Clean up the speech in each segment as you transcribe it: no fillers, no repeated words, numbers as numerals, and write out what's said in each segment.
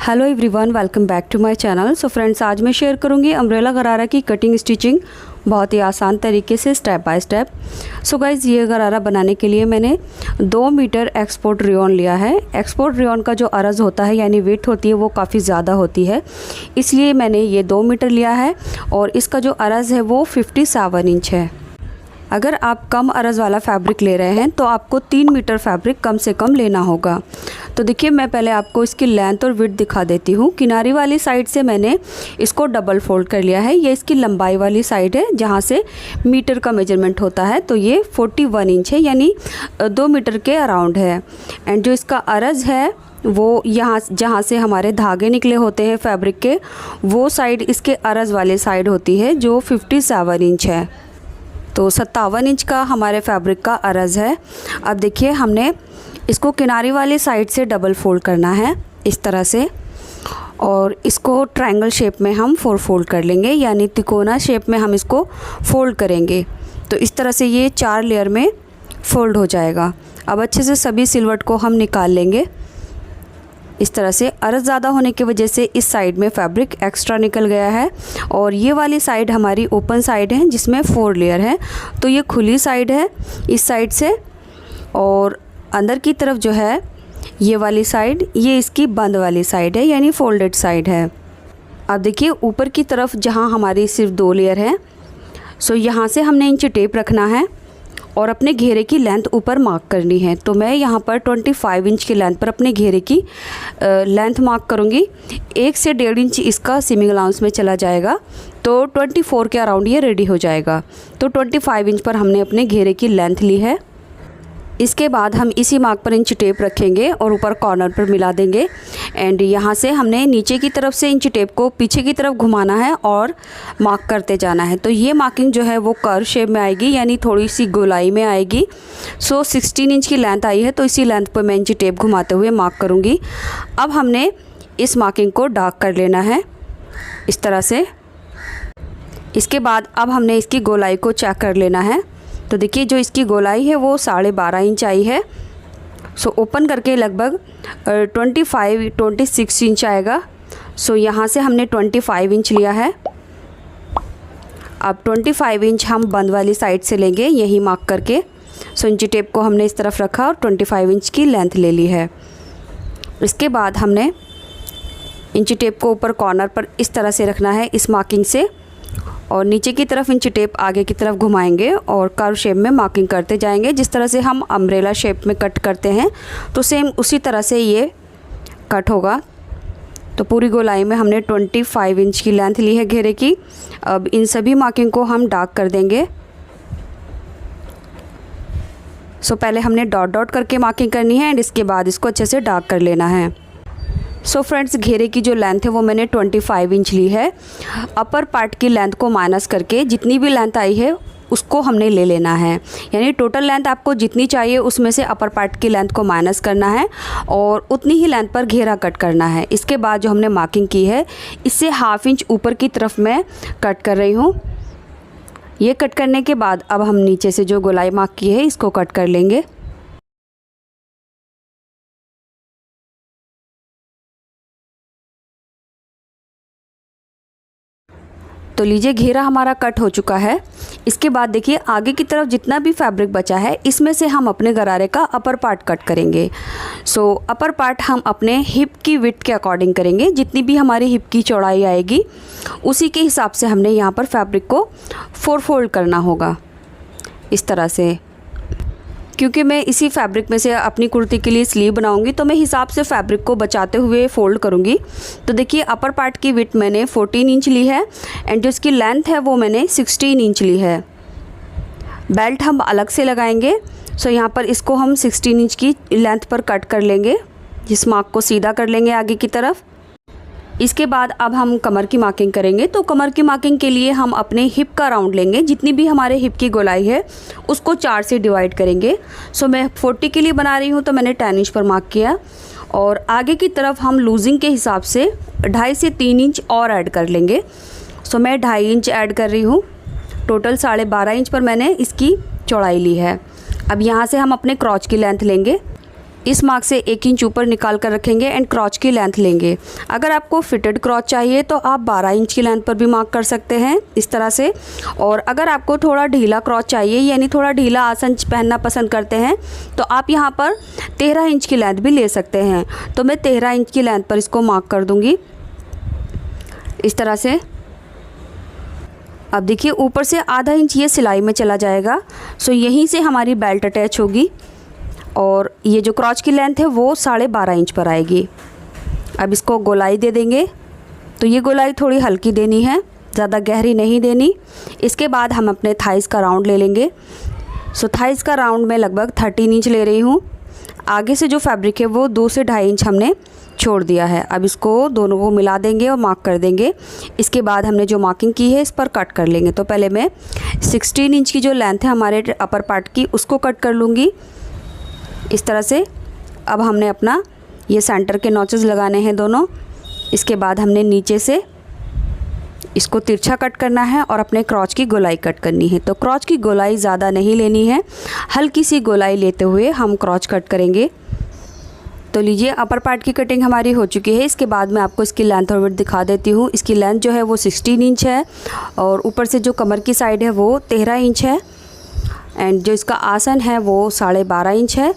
Hello everyone, welcome back to my channel. So friends, आज मैं share करूंगी umbrella गरारा की कटिंग स्टिचिंग बहुत ही आसान तरीके से step by step. So guys, ये गरारा बनाने के लिए मैंने 2 मीटर एक्सपोर्ट रेयॉन लिया है। एक्सपोर्ट रेयॉन का जो अरज होता है यानी विड्थ होती है वो काफ़ी ज़्यादा होती है, इसलिए मैंने ये 2 मीटर लिया है और इसका जो अरज है वो 57 इंच है। अगर आप कम अरज वाला फैब्रिक ले रहे हैं तो आपको 3 मीटर फैब्रिक कम से कम लेना होगा। तो देखिए, मैं पहले आपको इसकी लेंथ और विड्थ दिखा देती हूँ। किनारी वाली साइड से मैंने इसको डबल फोल्ड कर लिया है। ये इसकी लंबाई वाली साइड है जहाँ से मीटर का मेजरमेंट होता है, तो ये 41 इंच है यानी 2 मीटर के अराउंड है। एंड जो इसका अरज है वो यहाँ जहाँ से हमारे धागे निकले होते हैं फैब्रिक के, वो साइड इसके अरज वाली साइड होती है जो 57 इंच है। तो 57 इंच का हमारे फैब्रिक का अरज है। अब देखिए, हमने इसको किनारी वाली साइड से डबल फोल्ड करना है इस तरह से, और इसको ट्रायंगल शेप में हम 4 फोल्ड कर लेंगे, यानी तिकोना शेप में हम इसको फोल्ड करेंगे। तो इस तरह से ये 4 लेयर में फोल्ड हो जाएगा। अब अच्छे से सभी सिलवट को हम निकाल लेंगे। इस तरह से अरज ज़्यादा होने की वजह से इस साइड में फैब्रिक एक्स्ट्रा निकल गया है, और ये वाली साइड हमारी ओपन साइड है जिसमें 4 लेयर है, तो ये खुली साइड है इस साइड से। और अंदर की तरफ जो है ये वाली साइड, ये इसकी बंद वाली साइड है यानी फोल्डेड साइड है। अब देखिए, ऊपर की तरफ जहाँ हमारी सिर्फ 2 लेयर है, सो यहाँ से हमने इंच टेप रखना है और अपने घेरे की लेंथ ऊपर मार्क करनी है। तो मैं यहाँ पर 25 इंच की लेंथ पर अपने घेरे की लेंथ मार्क करूँगी। 1 से 1.5 इंच इसका सीमिंग अलाउंस में चला जाएगा, तो 24 के अराउंड ये रेडी हो जाएगा। तो 25 इंच पर हमने अपने घेरे की लेंथ ली है। इसके बाद हम इसी मार्क पर इंच टेप रखेंगे और ऊपर कॉर्नर पर मिला देंगे। एंड यहाँ से हमने नीचे की तरफ से इंच टेप को पीछे की तरफ घुमाना है और मार्क करते जाना है। तो ये मार्किंग जो है वो कर्व शेप में आएगी, यानी थोड़ी सी गोलाई में आएगी। सो 16 इंच की लेंथ आई है, तो इसी लेंथ पर मैं इंच टेप घुमाते हुए मार्क करूँगी। अब हमने इस मार्किंग को डार्क कर लेना है इस तरह से। इसके बाद अब हमने इसकी गोलाई को चेक कर लेना है। तो देखिए, जो इसकी गोलाई है वो 12.5 इंच आई है। सो ओपन करके लगभग 26 इंच आएगा। सो यहाँ से हमने 25 इंच लिया है। अब 25 इंच हम बंद वाली साइड से लेंगे, यही मार्क करके। सो इंची टेप को हमने इस तरफ रखा और 25 इंच की लेंथ ले ली है। इसके बाद हमने इंची टेप को ऊपर कॉर्नर पर इस तरह से रखना है इस मार्किंग से, और नीचे की तरफ इंची टेप आगे की तरफ घुमाएंगे और कर्व शेप में मार्किंग करते जाएंगे। जिस तरह से हम अम्ब्रेला शेप में कट करते हैं, तो सेम उसी तरह से ये कट होगा। तो पूरी गोलाई में हमने 25 इंच की लेंथ ली है घेरे की। अब इन सभी मार्किंग को हम डार्क कर देंगे। सो पहले हमने डॉट डॉट करके मार्किंग करनी है एंड इसके बाद इसको अच्छे से डार्क कर लेना है। सो फ्रेंड्स, घेरे की जो लेंथ है वो मैंने 25 इंच ली है। अपर पार्ट की लेंथ को माइनस करके जितनी भी लेंथ आई है उसको हमने ले लेना है, यानी टोटल लेंथ आपको जितनी चाहिए उसमें से अपर पार्ट की लेंथ को माइनस करना है और उतनी ही लेंथ पर घेरा कट करना है। इसके बाद जो हमने मार्किंग की है, इससे 1/2 इंच ऊपर की तरफ मैं कट कर रही हूँ। ये कट करने के बाद अब हम नीचे से जो गोलाई मार्क की है इसको कट कर लेंगे। तो लीजिए, घेरा हमारा कट हो चुका है। इसके बाद देखिए, आगे की तरफ जितना भी फैब्रिक बचा है इसमें से हम अपने गरारे का अपर पार्ट कट करेंगे। सो अपर पार्ट हम अपने हिप की विड्थ के अकॉर्डिंग करेंगे। जितनी भी हमारी हिप की चौड़ाई आएगी उसी के हिसाब से हमने यहाँ पर फैब्रिक को 4 फोल्ड करना होगा इस तरह से। क्योंकि मैं इसी फैब्रिक में से अपनी कुर्ती के लिए स्लीव बनाऊंगी, तो मैं हिसाब से फैब्रिक को बचाते हुए फ़ोल्ड करूंगी। तो देखिए, अपर पार्ट की विड्थ मैंने 14 इंच ली है एंड जो इसकी लेंथ है वो मैंने 16 इंच ली है। बेल्ट हम अलग से लगाएंगे। सो यहाँ पर इसको हम 16 इंच की लेंथ पर कट कर लेंगे। जिस मार्क को सीधा कर लेंगे आगे की तरफ। इसके बाद अब हम कमर की मार्किंग करेंगे। तो कमर की मार्किंग के लिए हम अपने हिप का राउंड लेंगे। जितनी भी हमारे हिप की गोलाई है उसको 4 से डिवाइड करेंगे। सो मैं 40 के लिए बना रही हूँ, तो मैंने 10 इंच पर मार्क किया। और आगे की तरफ हम लूजिंग के हिसाब से 2.5 से 3 इंच और ऐड कर लेंगे। सो मैं 2.5 इंच ऐड कर रही हूँ। टोटल 12.5 इंच पर मैंने इसकी चौड़ाई ली है। अब यहाँ से हम अपने क्रॉच की लेंथ लेंगे। इस मार्क से 1 इंच ऊपर निकाल कर रखेंगे एंड क्रॉच की लेंथ लेंगे। अगर आपको फिटेड क्रॉच चाहिए तो आप 12 इंच की लेंथ पर भी मार्क कर सकते हैं इस तरह से। और अगर आपको थोड़ा ढीला क्रॉच चाहिए यानी थोड़ा ढीला आसन पहनना पसंद करते हैं तो आप यहाँ पर 13 इंच की लेंथ भी ले सकते हैं। तो मैं 13 इंच की लेंथ पर इसको मार्क कर दूँगी इस तरह से। अब देखिए ऊपर से आधा इंच ये सिलाई में चला जाएगा। सो यहीं से हमारी बेल्ट अटैच होगी और ये जो क्रॉच की लेंथ है वो 12.5 इंच पर आएगी। अब इसको गोलाई दे देंगे। तो ये गोलाई थोड़ी हल्की देनी है, ज़्यादा गहरी नहीं देनी। इसके बाद हम अपने थाइज़ का राउंड ले लेंगे। सो थाइज़ का राउंड मैं लगभग 13 इंच ले रही हूँ। आगे से जो फैब्रिक है वो 2 से 2.5 इंच हमने छोड़ दिया है। अब इसको दोनों को मिला देंगे और मार्क कर देंगे। इसके बाद हमने जो मार्किंग की है इस पर कट कर लेंगे। तो पहले मैं 16 इंच की जो लेंथ है हमारे अपर पार्ट की उसको कट कर लूँगी इस तरह से। अब हमने अपना ये सेंटर के नॉचेस लगाने हैं दोनों। इसके बाद हमने नीचे से इसको तिरछा कट करना है और अपने क्रॉच की गोलाई कट करनी है। तो क्रॉच की गोलाई ज़्यादा नहीं लेनी है, हल्की सी गोलाई लेते हुए हम क्रॉच कट करेंगे। तो लीजिए अपर पार्ट की कटिंग हमारी हो चुकी है। इसके बाद मैं आपको इसकी लेंथ और विड्थ दिखा देती हूँ। इसकी लेंथ जो है वो 16 इंच है और ऊपर से जो कमर की साइड है वो 13 इंच है एंड जो इसका आसन है वो 12.5 इंच है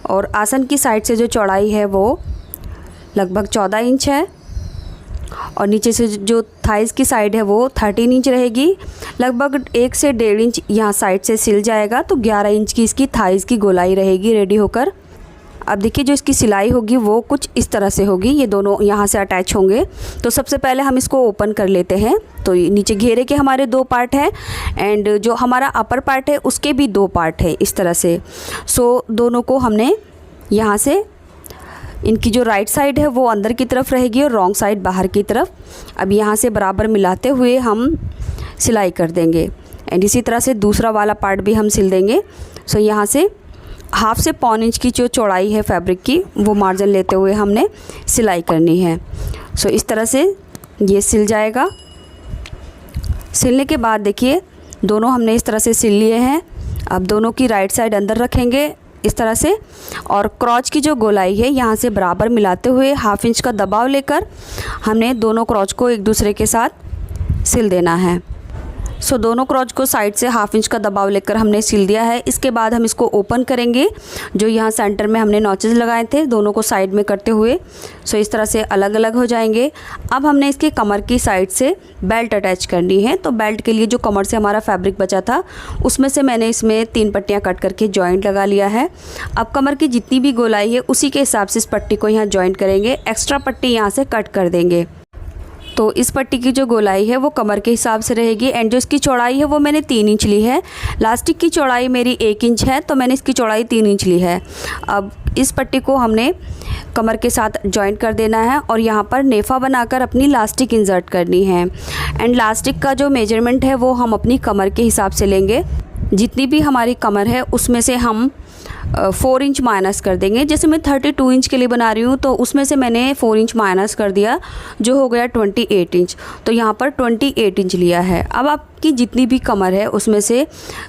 और आसन की साइड से जो चौड़ाई है वो लगभग 14 इंच है और नीचे से जो थाइज़ की साइड है वो 13 इंच रहेगी। लगभग 1 से 1.5 इंच यहाँ साइड से सिल जाएगा। तो 11 इंच की इसकी थाइज़ की गोलाई रहेगी रेडी होकर। अब देखिए जो इसकी सिलाई होगी वो कुछ इस तरह से होगी। ये दोनों यहाँ से अटैच होंगे। तो सबसे पहले हम इसको ओपन कर लेते हैं। तो नीचे घेरे के हमारे 2 पार्ट हैं एंड जो हमारा अपर पार्ट है उसके भी 2 पार्ट है इस तरह से। सो दोनों को हमने यहाँ से, इनकी जो राइट साइड है वो अंदर की तरफ रहेगी और रॉन्ग साइड बाहर की तरफ। अब यहाँ से बराबर मिलाते हुए हम सिलाई कर देंगे एंड इसी तरह से दूसरा वाला पार्ट भी हम सिल देंगे। सो यहाँ से 1/2 से 1.25 इंच की जो चौड़ाई है फैब्रिक की वो मार्जिन लेते हुए हमने सिलाई करनी है। सो इस तरह से ये सिल जाएगा। सिलने के बाद देखिए दोनों हमने इस तरह से सिल लिए हैं। अब दोनों की राइट साइड अंदर रखेंगे इस तरह से और क्रॉच की जो गोलाई है यहाँ से बराबर मिलाते हुए 1/2 इंच का दबाव लेकर हमने दोनों क्रॉच को एक दूसरे के साथ सिल देना है। सो दोनों क्रॉच को साइड से 1/2 इंच का दबाव लेकर हमने सिल दिया है। इसके बाद हम इसको ओपन करेंगे। जो यहाँ सेंटर में हमने नॉचेस लगाए थे दोनों को साइड में करते हुए सो इस तरह से अलग अलग हो जाएंगे। अब हमने इसके कमर की साइड से बेल्ट अटैच करनी है। तो बेल्ट के लिए जो कमर से हमारा फैब्रिक बचा था उसमें से मैंने इसमें 3 पट्टियाँ कट करके जॉइंट लगा लिया है। अब कमर की जितनी भी गोलाई है उसी के हिसाब से इस पट्टी को यहाँ जॉइंट करेंगे। एक्स्ट्रा पट्टी यहाँ से कट कर देंगे। तो इस पट्टी की जो गोलाई है वो कमर के हिसाब से रहेगी एंड जो इसकी चौड़ाई है वो मैंने 3 इंच ली है। लास्टिक की चौड़ाई मेरी 1 इंच है तो मैंने इसकी चौड़ाई 3 इंच ली है। अब इस पट्टी को हमने कमर के साथ जॉइंट कर देना है और यहाँ पर नेफा बनाकर अपनी लास्टिक इंसर्ट करनी है एंड लास्टिक का जो मेजरमेंट है वो हम अपनी कमर के हिसाब से लेंगे। जितनी भी हमारी कमर है उसमें से हम 4 इंच माइनस कर देंगे। जैसे मैं 32 इंच के लिए बना रही हूँ तो उसमें से मैंने 4 इंच माइनस कर दिया जो हो गया 28 इंच। तो यहाँ पर 28 इंच लिया है। अब आपकी जितनी भी कमर है उसमें से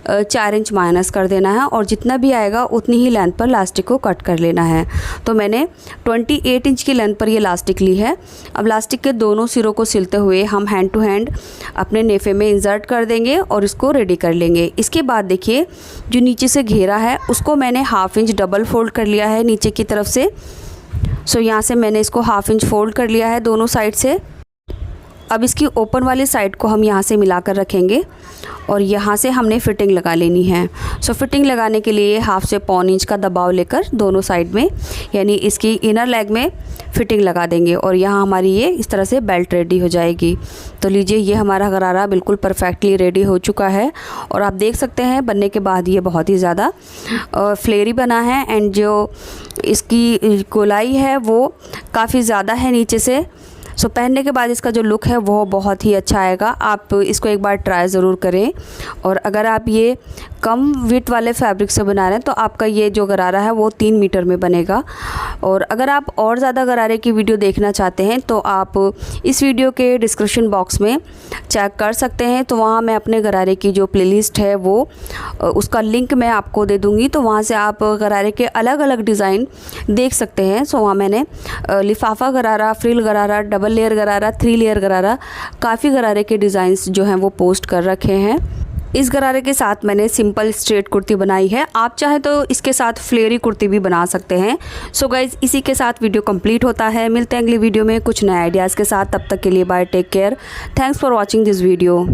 4 इंच माइनस कर देना है और जितना भी आएगा उतनी ही लेंथ पर लास्टिक को कट कर लेना है। तो मैंने 28 इंच की लेंथ पर ये लास्टिक ली है। अब लास्टिक के दोनों सिरों को सिलते हुए हम हैंड टू हैंड अपने नेफे में इंसर्ट कर देंगे और इसको रेडी कर लेंगे। इसके बाद देखिए जो नीचे से घेरा है उसको मैंने 1/2 इंच डबल फोल्ड कर लिया है नीचे की तरफ से। सो यहाँ से मैंने इसको 1/2 इंच फोल्ड कर लिया है दोनों साइड से। अब इसकी ओपन वाली साइड को हम यहाँ से मिलाकर रखेंगे और यहाँ से हमने फ़िटिंग लगा लेनी है। सो फिटिंग लगाने के लिए 1/2 से 1.25 इंच का दबाव लेकर दोनों साइड में यानी इसकी इनर लेग में फ़िटिंग लगा देंगे और यहाँ हमारी ये इस तरह से बेल्ट रेडी हो जाएगी। तो लीजिए ये हमारा गरारा बिल्कुल परफेक्टली रेडी हो चुका है और आप देख सकते हैं बनने के बाद ये बहुत ही ज़्यादा फ्लेयरी बना है एंड जो इसकी गोलाई है वो काफ़ी ज़्यादा है नीचे से। सो पहनने के बाद इसका जो लुक है वो बहुत ही अच्छा आएगा। आप इसको एक बार ट्राई ज़रूर करें। और अगर आप ये कम विड्थ वाले फैब्रिक से बना रहे हैं तो आपका ये जो गरारा है वो 3 मीटर में बनेगा। और अगर आप और ज़्यादा गरारे की वीडियो देखना चाहते हैं तो आप इस वीडियो के डिस्क्रिप्शन बॉक्स में चेक कर सकते हैं। तो वहाँ मैं अपने गरारे की जो प्लेलिस्ट है वो उसका लिंक मैं आपको दे दूँगी, तो वहाँ से आप गरारे के अलग अलग डिज़ाइन देख सकते हैं। सो वहाँ मैंने लिफाफा गरारा, फ्रिल गरारा, डबल लेयर गरारा, 3 लेयर गरारा, काफ़ी गरारे के डिज़ाइंस जो हैं वो पोस्ट कर रखे हैं। इस गरारे के साथ मैंने सिंपल स्ट्रेट कुर्ती बनाई है। आप चाहे तो इसके साथ फ्लेयरी कुर्ती भी बना सकते हैं। सो गाइज़, इसी के साथ वीडियो कंप्लीट होता है। मिलते हैं अगली वीडियो में कुछ नए आइडियाज़ के साथ। तब तक के लिए bye, take care, thanks for watching this video.